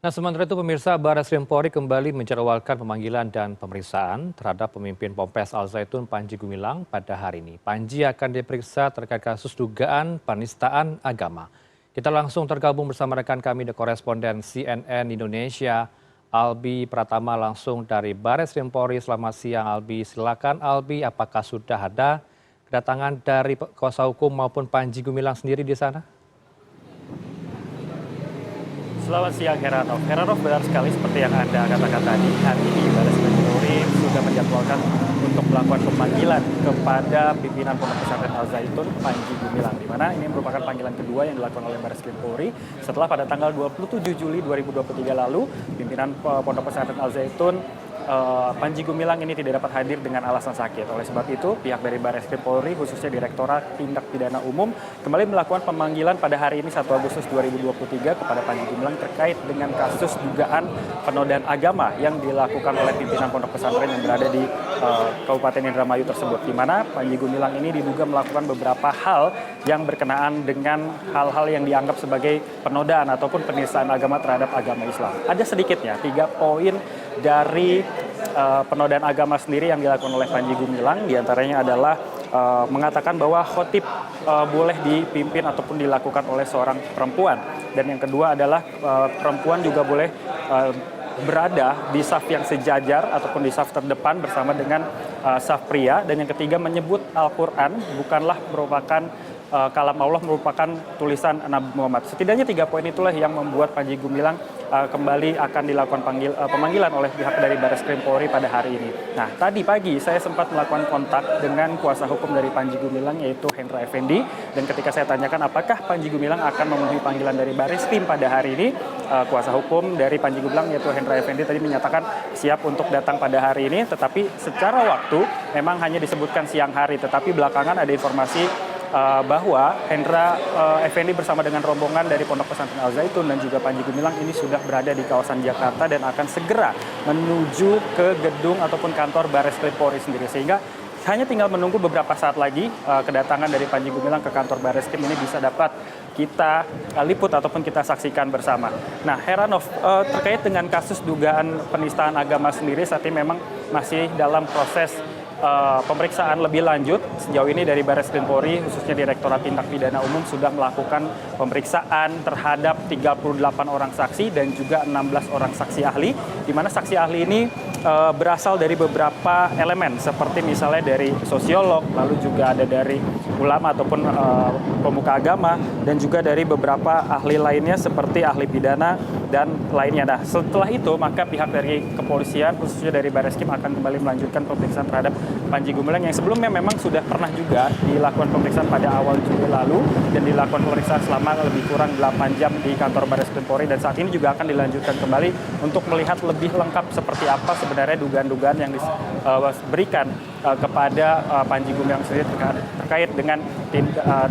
Nah, sementara itu pemirsa Barreskrim Polri kembali menjadwalkan pemanggilan dan pemeriksaan terhadap pemimpin Ponpes Al Zaitun Panji Gumilang pada hari ini. Panji akan diperiksa terkait kasus dugaan penistaan agama. Kita langsung tergabung bersama rekan kami di koresponden CNN Indonesia, Albi Pratama langsung dari Barreskrim Polri. Selamat siang Albi, silakan Albi, apakah sudah ada kedatangan dari kuasa hukum maupun Panji Gumilang sendiri di sana? Selamat siang Heranov. Heranov, benar sekali seperti yang Anda katakan tadi. Hari ini Barreskrim Polri sudah menjadwalkan untuk melakukan pemanggilan kepada pimpinan Pondok Pesantren Al Zaitun Panji Gumilang, di mana ini merupakan panggilan kedua yang dilakukan oleh Barreskrim Polri setelah pada tanggal 27 Juli 2023 lalu pimpinan Pondok Pesantren Al Zaitun Panji Gumilang ini tidak dapat hadir dengan alasan sakit. Oleh sebab itu, pihak dari Barreskrim Polri, khususnya Direktorat Tindak Pidana Umum, kembali melakukan pemanggilan pada hari ini 1 Agustus 2023 kepada Panji Gumilang terkait dengan kasus dugaan penodaan agama yang dilakukan oleh pimpinan pondok pesantren yang berada di Kabupaten Indramayu tersebut, di mana Panji Gumilang ini diduga melakukan beberapa hal yang berkenaan dengan hal-hal yang dianggap sebagai penodaan ataupun penistaan agama terhadap agama Islam. Ada sedikitnya 3 poin dari penodaan agama sendiri yang dilakukan oleh Panji Gumilang, diantaranya adalah mengatakan bahwa khotib boleh dipimpin ataupun dilakukan oleh seorang perempuan, dan yang kedua adalah perempuan juga boleh berada di saf yang sejajar ataupun di saf terdepan bersama dengan saf pria, dan yang ketiga menyebut Al-Quran bukanlah merupakan kalam Allah, merupakan tulisan Nabi Muhammad. Setidaknya 3 poin itulah yang membuat Panji Gumilang kembali akan dilakukan pemanggilan oleh pihak dari Barreskrim Polri pada hari ini. Nah, tadi pagi saya sempat melakukan kontak dengan kuasa hukum dari Panji Gumilang, yaitu Hendra Effendi, dan ketika saya tanyakan apakah Panji Gumilang akan memenuhi panggilan dari Barreskrim pada hari ini, kuasa hukum dari Panji Gumilang yaitu Hendra Effendi tadi menyatakan siap untuk datang pada hari ini, tetapi secara waktu memang hanya disebutkan siang hari, tetapi belakangan ada informasi bahwa Hendra Effendi bersama dengan rombongan dari Pondok Pesantren Al Zaitun dan juga Panji Gumilang ini sudah berada di kawasan Jakarta dan akan segera menuju ke gedung ataupun kantor Barreskrim Polri sendiri, sehingga hanya tinggal menunggu beberapa saat lagi kedatangan dari Panji Gumilang ke kantor Barreskrim ini bisa dapat kita liput ataupun kita saksikan bersama. Nah, Heranov, terkait dengan kasus dugaan penistaan agama sendiri saat ini memang masih dalam proses pemeriksaan lebih lanjut. Sejauh ini dari Barreskrim Polri, khususnya Direktorat Tindak Pidana Umum, sudah melakukan pemeriksaan terhadap 38 orang saksi dan juga 16 orang saksi ahli, di mana saksi ahli ini berasal dari beberapa elemen, seperti misalnya dari sosiolog, lalu juga ada dari ulama ataupun pemuka agama, dan juga dari beberapa ahli lainnya seperti ahli pidana dan lainnya. Nah, setelah itu maka pihak dari kepolisian, khususnya dari Barreskrim, akan kembali melanjutkan pemeriksaan terhadap Panji Gumilang yang sebelumnya memang sudah pernah juga dilakukan pemeriksaan pada awal Juli lalu dan dilakukan pemeriksaan selama lebih kurang 8 jam di kantor Barreskrim Polri, dan saat ini juga akan dilanjutkan kembali untuk melihat lebih lengkap seperti apa sebenarnya dugaan-dugaan yang diberikan kepada Panji Gumilang sendiri terkait dengan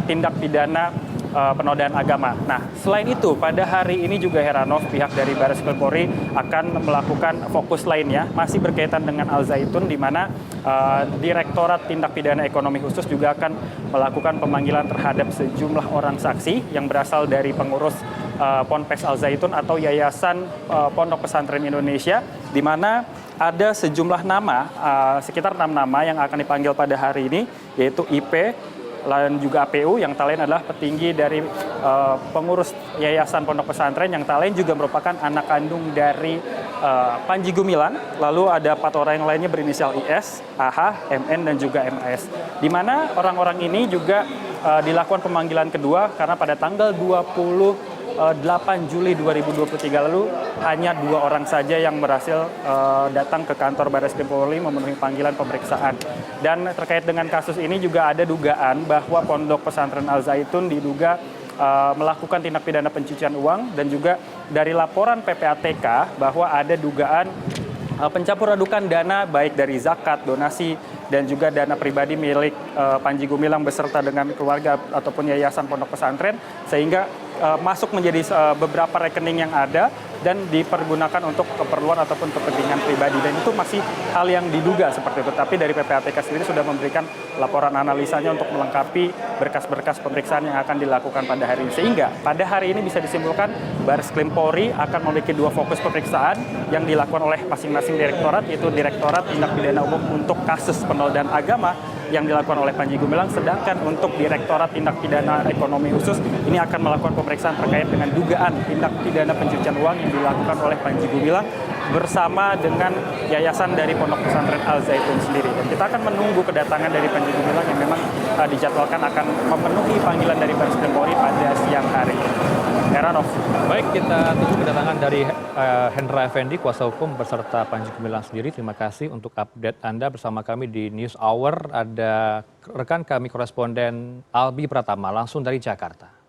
tindak pidana penodaan agama. Nah, selain itu pada hari ini juga Heranov, pihak dari Barreskrim Polri akan melakukan fokus lainnya masih berkaitan dengan Al Zaitun, di mana Direktorat Tindak Pidana Ekonomi Khusus juga akan melakukan pemanggilan terhadap sejumlah orang saksi yang berasal dari pengurus Ponpes Al Zaitun atau Yayasan Pondok Pesantren Indonesia, di mana ada sejumlah nama, sekitar 6 nama yang akan dipanggil pada hari ini, yaitu IP, dan juga APU, yang tak lain adalah petinggi dari pengurus Yayasan Pondok Pesantren, yang tak lain juga merupakan anak kandung dari Panji Gumilang. Lalu ada 4 orang yang lainnya berinisial IS, AH, MN, dan juga MAS. Di mana orang-orang ini juga dilakukan pemanggilan kedua karena pada tanggal 28 Juli 2023 lalu hanya 2 orang saja yang berhasil datang ke kantor Barreskrim Polri memenuhi panggilan pemeriksaan. Dan terkait dengan kasus ini juga ada dugaan bahwa Pondok Pesantren Al Zaitun diduga melakukan tindak pidana pencucian uang, dan juga dari laporan PPATK bahwa ada dugaan pencampur-adukan dana baik dari zakat, donasi, dan juga dana pribadi milik Panji Gumilang beserta dengan keluarga ataupun yayasan pondok pesantren, sehingga masuk menjadi beberapa rekening yang ada dan dipergunakan untuk keperluan ataupun kepentingan pribadi, dan itu masih hal yang diduga seperti itu. Tapi dari PPATK sendiri sudah memberikan laporan analisanya untuk melengkapi berkas-berkas pemeriksaan yang akan dilakukan pada hari ini, sehingga pada hari ini bisa disimpulkan Bareskrim Polri akan memiliki 2 fokus pemeriksaan yang dilakukan oleh masing-masing direktorat, yaitu Direktorat Tindak Pidana Umum untuk kasus penodaan agama yang dilakukan oleh Panji Gumilang, sedangkan untuk Direktorat Tindak Pidana Ekonomi Khusus ini akan melakukan pemeriksaan terkait dengan dugaan tindak pidana pencucian uang yang dilakukan oleh Panji Gumilang bersama dengan yayasan dari Pondok Pesantren Al Zaitun sendiri. Dan kita akan menunggu kedatangan dari Panji Gumilang yang memang dijadwalkan akan memenuhi panggilan dari Bareskrim Polri pada siang hari. Heranov. Baik, kita tunggu kedatangan dari Hendra Effendi, kuasa hukum beserta Panji Gumilang sendiri. Terima kasih untuk update Anda bersama kami di News Hour. Ada rekan kami koresponden Albi Pratama langsung dari Jakarta.